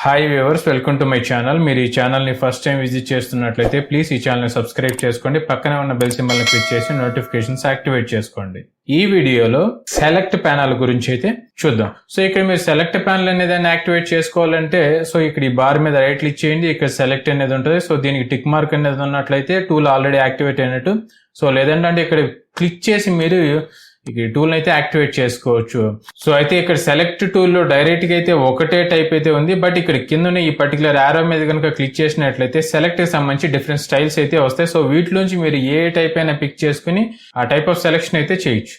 Hi viewers, welcome to my channel. మీరు ఈ ఛానల్ని ఫస్ట్ టైం విజిట్ చేస్తున్నట్లయితే ప్లీజ్ ఈ ఛానల్ని సబ్స్క్రైబ్ చేసుకోండి. పక్కనే ఉన్న బెల్ సింబల్ని క్లిక్ చేసి నోటిఫికేషన్స్ యాక్టివేట్ చేసుకోండి. ఈ వీడియోలో సెలెక్ట్ ప్యానల్ గురించి అయితే చూద్దాం. సో ఇక్కడ మీరు సెలెక్ట్ ప్యానల్ అనేది యాక్టివేట్ చేసుకోవాలంటే సో ఇక్కడ ఈ బార్ మీద రైట్ క్లిక్ చేయండి. ఇక్కడ సెలెక్ట్ అనేది ఉంటుంది. సో దీనికి టిక్ మార్క్ అనేది ఉన్నట్లయితే టూల్ ఆల్రెడీ యాక్టివేట్ అయినట్టు. సో లేదంటే ఇక్కడ క్లిక్ చేసి మీరు ఈ టూల్ అయితే యాక్టివేట్ చేసుకోవచ్చు. సో అయితే ఇక్కడ సెలెక్ట్ టూల్ లో డైరెక్ట్ గా అయితే ఒకటే టైప్ అయితే ఉంది. బట్ ఇక్కడ కింద ఈ పర్టికులర్ యారో మీద కనుక క్లిక్ చేసినట్లయితే సెలెక్ట్ కి సంబంధించి డిఫరెంట్ స్టైల్స్ అయితే వస్తాయి. సో వీటిలోంచి మీరు ఏ టైప్ అయినా పిక్ చేసుకుని ఆ టైప్ ఆఫ్ సెలెక్షన్ అయితే చేయొచ్చు.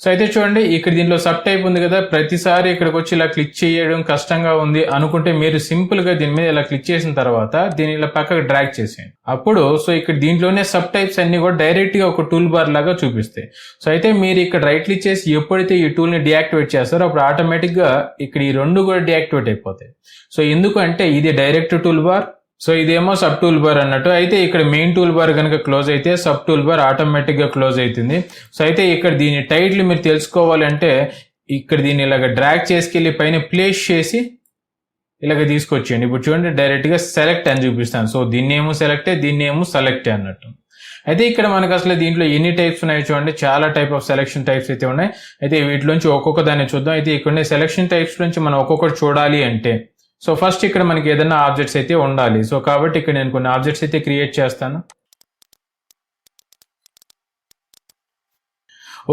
సో అయితే చూడండి, ఇక్కడ దీనిలో సబ్ టైప్ ఉంది కదా, ప్రతిసారి ఇక్కడికి వచ్చి ఇలా క్లిక్ చేయడం కష్టంగా ఉంది అనుకుంటే మీరు సింపుల్ గా దీని మీద ఇలా క్లిక్ చేసిన తర్వాత దీన్ని ఇలా పక్కకు డ్రాగ్ చేసేయండి. అప్పుడు సో ఇక్కడ దీంట్లోనే సబ్ టైప్స్ అన్ని కూడా డైరెక్ట్ గా ఒక టూల్ బార్ లాగా చూపిస్తాయి. సో అయితే మీరు ఇక్కడ రైట్ క్లిక్ చేసి ఎప్పుడైతే ఈ టూల్ ని డియాక్టివేట్ చేస్తారో అప్పుడు ఆటోమేటిక్ గా ఇక్కడ ఈ రెండు కూడా డియాక్టివేట్ అయిపోతాయి. సో ఎందుకు అంటే ఇది డైరెక్ట్ టూల్ బార్, సో ఇదేమో సబ్ టూల్ బార్ అన్నట్టు. అయితే ఇక్కడ మెయిన్ టూల్ బార్ కనుక క్లోజ్ అయితే సబ్ టూల్ బార్ ఆటోమేటిక్ గా క్లోజ్ అవుతుంది. సో అయితే ఇక్కడ దీని టైటిల్ మీరు తెలుసుకోవాలంటే ఇక్కడ దీన్ని ఇలాగ డ్రాగ్ చేసుకెళ్లి పైన ప్లేస్ చేసి ఇలాగ తీసుకొచ్చేయండి. ఇప్పుడు చూడండి, డైరెక్ట్ గా సెలెక్ట్ అని చూపిస్తాను. సో దీన్ని ఏమో సెలెక్టే, దీన్ని ఏమో సెలెక్టే అన్నట్టు. అయితే ఇక్కడ మనకు అసలు దీంట్లో ఎన్ని టైప్స్ ఉన్నాయి చూడండి, చాలా టైప్ ఆఫ్ సెలెక్షన్ టైప్స్ అయితే ఉన్నాయి. అయితే వీటిలోంచి ఒక్కొక్క దాన్ని చూద్దాం. అయితే ఇక్కడ సెలెక్షన్ టైప్స్ నుంచి మనం ఒక్కొక్కటి చూడాలి అంటే సో ఫస్ట్ ఇక్కడ మనకి ఏదైనా ఆబ్జెక్ట్స్ అయితే ఉండాలి. సో కాబట్టి ఇక్కడ నేను కొన్ని ఆబ్జెక్ట్స్ అయితే క్రియేట్ చేస్తాను.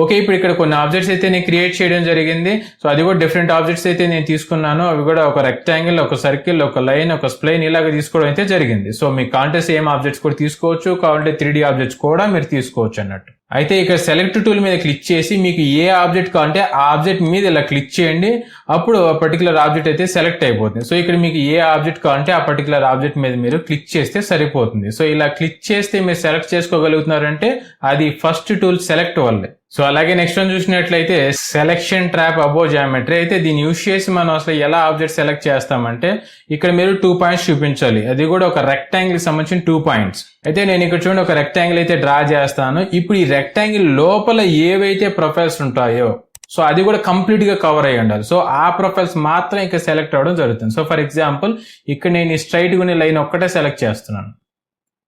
ఓకే, ఇప్పుడు ఇక్కడ కొన్ని ఆబ్జెక్ట్స్ అయితే నేను క్రియేట్ చేయడం జరిగింది. సో అది కూడా డిఫరెంట్ ఆబ్జెక్ట్స్ అయితే నేను తీసుకున్నాను. అవి కూడా ఒక రెక్టాంగిల్, ఒక సర్కిల్, ఒక లైన్, ఒక స్ప్లైన్ ఇలాగ తీసుకోవడం అయితే జరిగింది. సో మీ కాంటే సేమ్ ఆబ్జెక్ట్స్ కూడా తీసుకోవచ్చు, కావాలంటే 3D ఆబ్జెక్ట్స్ కూడా మీరు తీసుకోవచ్చు అన్నట్టు. అయితే ఇక్కడ సెలెక్ట్ టూల్ మీద క్లిక్ చేసి మీకు ఏ ఆబ్జెక్ట్ కావాలంటే ఆ ఆబ్జెక్ట్ మీద ఇలా క్లిక్ చేయండి. అప్పుడు ఆ పర్టికులర్ ఆబ్జెక్ట్ అయితే సెలెక్ట్ అయిపోతుంది. సో ఇక్కడ మీకు ఏ ఆబ్జెక్ట్ కావాలంటే ఆ పర్టికులర్ ఆబ్జెక్ట్ మీద మీరు క్లిక్ చేస్తే సరిపోతుంది. సో ఇలా క్లిక్ చేస్తే మీరు సెలెక్ట్ చేసుకోగలుగుతున్నారంటే అది ఫస్ట్ టూల్ సెలెక్ట్ వల్లే. సో అలాగే నెక్స్ట్ వన్ చూసినట్లయితే సెలెక్షన్ ట్రాప్ అబోవ్ జామెట్రీ. అయితే దీన్ని యూజ్ చేసి మనం అసలు ఎలా ఆబ్జెక్ట్ సెలెక్ట్ చేస్తామంటే ఇక్కడ మీరు 2 పాయింట్స్ చూపించాలి. అది కూడా ఒక రెక్టాంగిల్ కి సంబంధించిన 2 పాయింట్స్. అయితే నేను ఇక్కడ చూడండి ఒక రెక్టాంగిల్ అయితే డ్రా చేస్తాను. ఇప్పుడు ఈ రెక్టాంగిల్ లోపల ఏవైతే ప్రొఫైల్స్ ఉంటాయో సో అది కూడా కంప్లీట్ గా కవర్ అయ్యి ఉండాలి. సో ఆ ప్రొఫైల్స్ మాత్రం ఇక్కడ సెలెక్ట్ అవ్వడం జరుగుతుంది. సో ఫర్ ఎగ్జాంపుల్ ఇక్కడ నేను ఈ స్ట్రైట్ గా లైన్ ఒక్కటే సెలెక్ట్ చేస్తున్నాను.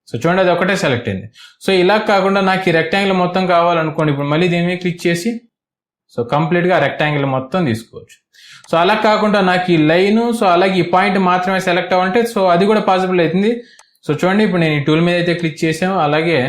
సో చూడండి, అది ఒకటే సెలెక్ట్ అయింది. సో ఇలా కాకుండా నాకు ఈ రెక్టాంగిల్ మొత్తం కావాలనుకోండి, ఇప్పుడు మళ్ళీ దీని మీద క్లిక్ చేసి సో కంప్లీట్ గా రెక్టాంగిల్ మొత్తం తీసుకోవచ్చు. సో అలా కాకుండా నాకు ఈ లైన్ సో అలాగే ఈ పాయింట్ మాత్రమే సెలెక్ట్ అవ్వాలంటే సో అది కూడా పాసిబుల్ అవుతుంది. సో చూడండి, ఇప్పుడు నేను ఈ టూల్ మీద అయితే క్లిక్ చేసాము, అలాగే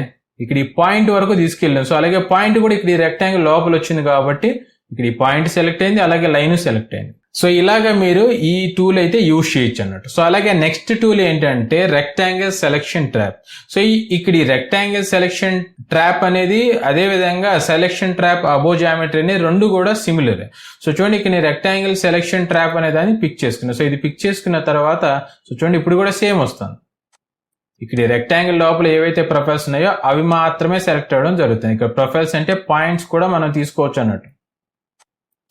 ఇక్కడ ఈ పాయింట్ వరకు తీసుకెళ్ళాను. సో అలాగే పాయింట్ కూడా ఇక్కడ ఈ రెక్టాంగిల్ లోపల వచ్చింది కాబట్టి ఇక్కడ ఈ పాయింట్ సెలెక్ట్ అయింది, అలాగే లైన్ సెలెక్ట్ అయింది. సో ఇలాగా మీరు ఈ టూల్ అయితే యూజ్ చేయొచ్చు అన్నట్టు. సో అలాగే నెక్స్ట్ టూల్ ఏంటంటే రెక్టాంగిల్ సెలెక్షన్ ట్రాప్. సో ఇక్కడ ఈ రెక్టాంగిల్ సెలెక్షన్ ట్రాప్ అనేది అదే విధంగా సెలెక్షన్ ట్రాప్ అబోవ్ జామెట్రీ అనేది రెండు కూడా సిమిలర్. సో చూడండి, ఇక్కడ నేను రెక్టాంగిల్ సెలెక్షన్ ట్రాప్ అనే దాన్ని పిక్ చేసుకున్నాను. సో ఇది పిక్ చేసుకున్న తర్వాత సో చూడండి ఇప్పుడు కూడా సేమ్ వస్తాను. ఇక్కడ రెక్టాంగిల్ లోపల ఏవైతే ప్రొఫైల్స్ ఉన్నాయో అవి మాత్రమే సెలెక్ట్ అవ్వడం జరుగుతుంది. ఇక్కడ ప్రొఫైల్స్ అంటే పాయింట్స్ కూడా మనం తీసుకోవచ్చు అన్నట్టు.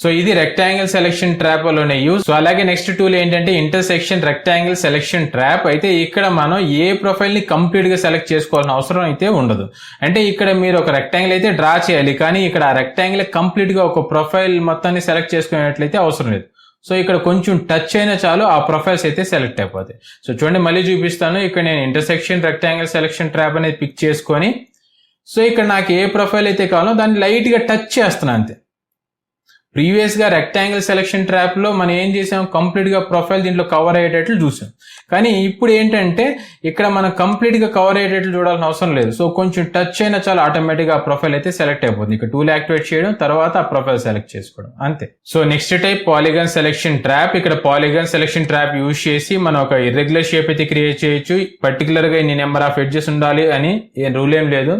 సో ఇది రెక్టాంగిల్ సెలెక్షన్ ట్రాప్ లోనే యూజ్. సో అలాగే నెక్స్ట్ టూల్ ఏంటంటే ఇంటర్సెక్షన్ రెక్టాంగిల్ సెలెక్షన్ ట్రాప్. అయితే ఇక్కడ మనం ఏ ప్రొఫైల్ ని కంప్లీట్ గా సెలెక్ట్ చేసుకోవాల్సిన అవసరం అయితే ఉండదు. అంటే ఇక్కడ మీరు ఒక రెక్టాంగిల్ అయితే డ్రా చేయాలి, కానీ ఇక్కడ ఆ రెక్టాంగిల్ కంప్లీట్ గా ఒక ప్రొఫైల్ మొత్తాన్ని సెలెక్ట్ చేసుకునేట్లయితే అవసరం లేదు. సో ఇక్కడ కొంచెం టచ్ అయినా చాలు ఆ ప్రొఫైల్స్ అయితే సెలెక్ట్ అయిపోతాయి. సో చూడండి, మళ్ళీ చూపిస్తాను. ఇక్కడ నేను ఇంటర్సెక్షన్ రెక్టాంగిల్ సెలెక్షన్ ట్రాప్ అనేది పిక్ చేసుకొని సో ఇక్కడ నాకు ఏ ప్రొఫైల్ అయితే కావాలో దాన్ని లైట్ గా టచ్ చేస్తున్నాను అంతే. ప్రీవియస్ గా రెక్టాంగిల్ సెలెక్షన్ ట్రాప్ లో మనం ఏం చేసాం, కంప్లీట్ గా ప్రొఫైల్ దీంట్లో కవర్ అయ్యేటట్లు చూసాం. కానీ ఇప్పుడు ఏంటంటే ఇక్కడ మనం కంప్లీట్ గా కవర్ అయ్యేటట్లు చూడాల్సిన అవసరం లేదు. సో కొంచెం టచ్ అయినా చాలా ఆటోమేటిక్ గా ప్రొఫైల్ అయితే సెలెక్ట్ అయిపోతుంది. ఇక్కడ టూల్ యాక్టివేట్ చేయడం, తర్వాత ఆ ప్రొఫైల్ సెలెక్ట్ చేసుకోవడం అంతే. So next type polygon selection trap. ఇక్కడ పాలిగాన్ సెలెక్షన్ ట్రాప్ యూజ్ చేసి మనం ఒక ఇర్రెగ్యులర్ షేప్ అయితే క్రియేట్ చేయొచ్చు. పర్టికులర్ గా ఇన్ని నెంబర్ ఆఫ్ ఎడ్జెస్ ఉండాలి అని రూల్ ఏం లేదు.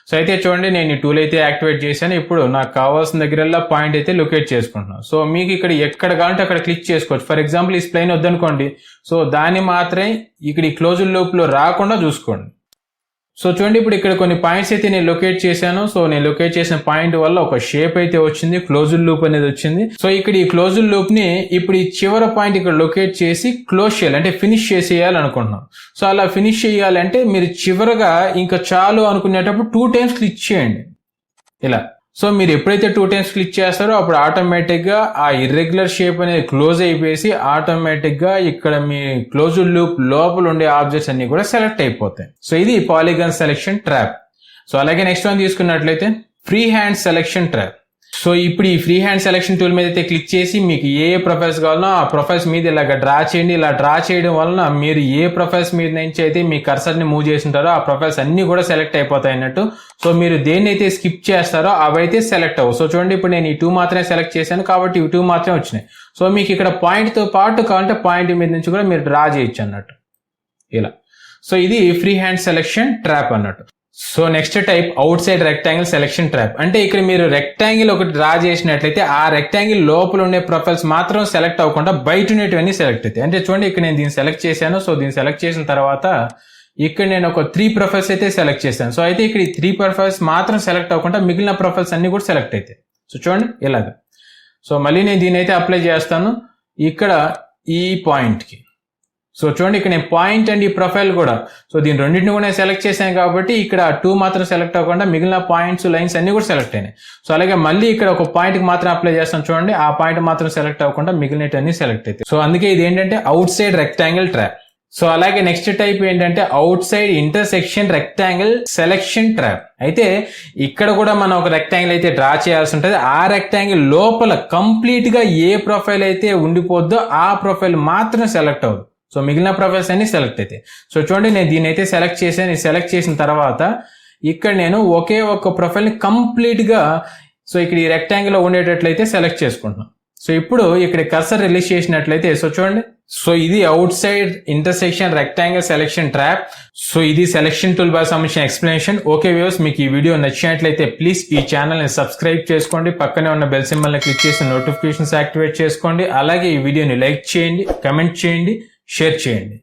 సో అయితే చూడండి, నేను ఈ టూల్ అయితే యాక్టివేట్ చేశాను. ఇప్పుడు నాకు కావాల్సిన దగ్గరల్లా పాయింట్ అయితే లొకేట్ చేసుకుంటున్నాను. సో మీకు ఇక్కడ ఎక్కడ కావాలంటే అక్కడ క్లిక్ చేసుకోవచ్చు. ఫర్ ఎగ్జాంపుల్ ఈ స్ప్లైన్ వద్దనుకోండి, సో దాన్ని మాత్రమే ఇక్కడ ఈ క్లోజ్డ్ లూప్ లో రాకుండా చూసుకోండి. సో చూడండి, ఇప్పుడు ఇక్కడ కొన్ని పాయింట్స్ అయితే నేను లొకేట్ చేశాను. సో నేను లొకేట్ చేసిన పాయింట్ వల్ల ఒక షేప్ అయితే వచ్చింది, క్లోజ్డ్ లూప్ అనేది వచ్చింది. సో ఇక్కడ ఈ క్లోజ్డ్ లూప్ ని ఇప్పుడు ఈ చివరి పాయింట్ ఇక్కడ లొకేట్ చేసి క్లోజ్ చేయాలి, అంటే ఫినిష్ చేసేయాలి అనుకుంటున్నాం. సో అలా ఫినిష్ చేయాలంటే మీరు చివరగా ఇంకా చాలు అనుకునేటప్పుడు 2 టైమ్స్ క్లిక్ చేయండి ఇలా. సో మీరు ఎప్పుడైతే 2 times క్లిక్ చేస్తారో అప్పుడు ఆటోమేటిక్గా ఆ ఇర్రెగ్యులర్ షేప్ అనేది క్లోజ్ అయిపోయి ఆటోమేటిక్గా ఇక్కడ మీ క్లోజ్డ్ లూప్ లోపల ఉండే ఆబ్జెక్ట్స్ అన్ని కూడా సెలెక్ట్ అయిపోతాయి. సో ఇది పాలిగాన్ సెలెక్షన్ ట్రాప్. సో అలాగే నెక్స్ట్ వన్ తీసుకున్నట్లయితే free hand selection trap. So ఇప్పుడు ఈ ఫ్రీ హ్యాండ్ సెలెక్షన్ టూల్ మీద అయితే క్లిక్ చేసి మీకు ఏ ప్రొఫైల్స్ కావాలనో ఆ ప్రొఫైల్స్ మీద ఇలాగ డ్రా చేయండి. ఇలా డ్రా చేయడం వలన మీరు ఏ ప్రొఫైల్స్ మీద నుంచి అయితే మీ కర్సర్ని మూవ్ చేస్తుంటారో ఆ ప్రొఫైల్స్ అన్ని కూడా సెలెక్ట్ అయిపోతాయి అన్నట్టు. సో మీరు దేన్ని అయితే స్కిప్ చేస్తారో అవైతే సెలెక్ట్ అవ్వవు. సో చూడండి ఇప్పుడు నేను ఈ 2 మాత్రమే సెలెక్ట్ చేశాను కాబట్టి ఇవి 2 మాత్రమే వచ్చినాయి. సో మీకు ఇక్కడ పాయింట్తో పాటు కావాలంటే పాయింట్ మీద నుంచి కూడా మీరు డ్రా చేయొచ్చు అన్నట్టు ఇలా. సో ఇది ఫ్రీ హ్యాండ్ సెలెక్షన్ ట్రాప్ అన్నట్టు. So next type out side rectangle selection trap. అంటే ఇక్కడ మీరు రెక్టాంగిల్ ఒకటి డ్రా చేసినట్లయితే ఆ రెక్టాంగిల్ లోపల ఉండే ప్రొఫైల్స్ మాత్రం సెలెక్ట్ అవ్వకుండా బయట ఉండేటివన్నీ సెలెక్ట్ అవుతాయి. అంటే చూడండి ఇక్కడ నేను దీన్ని సెలెక్ట్ చేశాను. సో దీన్ని సెలెక్ట్ చేసిన తర్వాత ఇక్కడ నేను ఒక 3 ప్రొఫైల్స్ అయితే సెలెక్ట్ చేశాను. సో అయితే ఇక్కడ ఈ 3 ప్రొఫైల్స్ మాత్రం సెలెక్ట్ అవ్వకుండా మిగిలిన ప్రొఫైల్స్ అన్ని కూడా సెలెక్ట్ అవుతాయి. సో చూడండి ఇలాగా. సో మళ్ళీ నేను దీన్ని అయితే అప్లై చేస్తాను ఇక్కడ ఈ పాయింట్కి. సో చూడండి ఇక్కడ నేను పాయింట్ అండ్ ఈ ప్రొఫైల్ కూడా, సో దీని రెండింటిని కూడా నేను సెలెక్ట్ చేశాను కాబట్టి ఇక్కడ 2 మాత్రం సెలెక్ట్ అవ్వకుండా మిగిలిన పాయింట్స్ లైన్స్ అన్ని కూడా సెలెక్ట్ అయినాయి. సో అలాగే మళ్ళీ ఇక్కడ ఒక పాయింట్కి మాత్రం అప్లై చేస్తాను చూడండి, ఆ పాయింట్ మాత్రం సెలెక్ట్ అవ్వకుండా మిగిలినవన్నీ సెలెక్ట్ అవుతాయి. సో అందుకే ఇది ఏంటంటే out side rectangle trap. So అలాగే నెక్స్ట్ టైప్ ఏంటంటే out side intersection rectangle selection trap. అయితే ఇక్కడ కూడా మనం ఒక రెక్టాంగిల్ అయితే డ్రా చేయాల్సి ఉంటుంది. ఆ రెక్టాంగిల్ లోపల కంప్లీట్ గా ఏ ప్రొఫైల్ అయితే ఉండిపోద్దో ఆ ప్రొఫైల్ మాత్రం సెలెక్ట్ అవ్వదు. సో మిగిలిన ప్రొఫైల్స్ అన్ని సెలెక్ట్ అయితే. సో చూడండి నేను దీన్ని అయితే సెలెక్ట్ చేశాను. సెలెక్ట్ చేసిన తర్వాత ఇక్కడ నేను ఒకే ఒక ప్రొఫైల్ని కంప్లీట్గా సో ఇక్కడ ఈ రెక్టాంగిల్ లో ఉండేటట్లయితే సెలెక్ట్ చేసుకుంటున్నాను. సో ఇప్పుడు ఇక్కడ కర్సర్ రిలీజ్ చేసినట్లయితే సో చూడండి, సో ఇది out side intersection rectangle selection trap. So ఇది సెలెక్షన్ టూల్ బార్ సంబంధించిన ఎక్స్ప్లెనేషన్. ఓకే వ్యూవర్స్, మీకు ఈ వీడియో నచ్చినట్లయితే ప్లీజ్ ఈ ఛానల్ ని సబ్స్క్రైబ్ చేసుకోండి, పక్కనే ఉన్న బెల్ సింబల్ ని క్లిక్ చేసి నోటిఫికేషన్స్ యాక్టివేట్ చేసుకోండి. అలాగే ఈ వీడియోని లైక్ చేయండి, కమెంట్ చేయండి, షేర్ చేయండి.